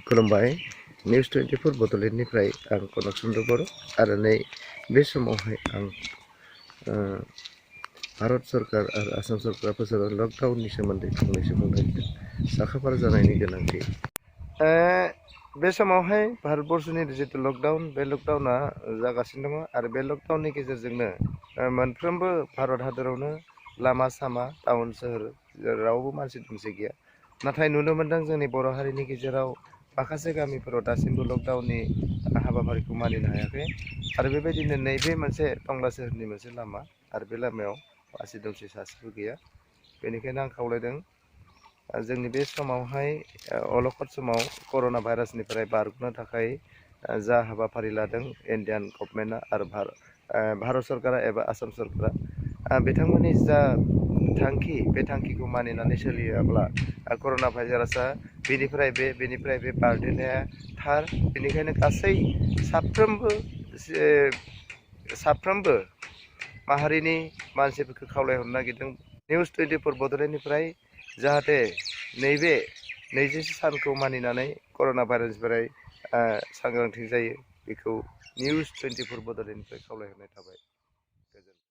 खुलुमबाय निउज 24 बड'लेण्डनिफ्राय आं कनक चन्द्र बर' आरो नै बे समावहाय आं भारत सरकार आरो आसाम सरकार फोसावनाय लकडाउननि सोमोन्दै फंनैसो बुंनो नागिरदों साखाफारा जानायनि गोनांथि। बे समावहाय भारतबर्षनि जितु लकडाउन बे लकडाउना जागासिनो दङ आरो बे लकडाउननि गेजेरजोंनो मोनफ्रोमबो भारत हादरावनो लामा सामा टाउन सोहोर रावबो मानसि दुमसि गैया। नाथाय नुनो मोनदों जोंनि बर' हारिनि गेजेराव माखासे गामिफोराव दासिमबो लकडाउननि हाबाफारिखौ मानिनो हायाखै आरो बेबायदिनो नैबे मोनसे टंला सोहोरनि मोनसे लामा आरो बे लामायाव मानसि दुमसि सासेबो गैया। बेनिखायनो आं खावलायदों जोंनि बे समावहाय अलखद समाव कर'ना भाइरासनिफ्राय बारग'नो थाखाय जा हाबाफारि लादों इन्डियान गभर्नमेन्टआ आरो भारत सरकारा एबा आसाम सरकारा बिथांमोननि जा थांखि बे थांखिखौ मानिनानै सोलियाब्ला कर'ना भाइरासआ बेनिफ्राय बे बारदेरनाया थार। बेनिखायनो गासै साफ्रोमबो माहारिनि मानसिफोरखौ खावलायहरनो नागिरदों निउज 24 बड'लेण्डनिफ्राय जाहाथे नैबे 20 सानखौ मानिनानै कर'ना भाइरासनिफ्राय सांग्रांथि जायो बेखौ निउज 24 बड'लेण्डनिफ्राय खावलायहरनाय थाबाय।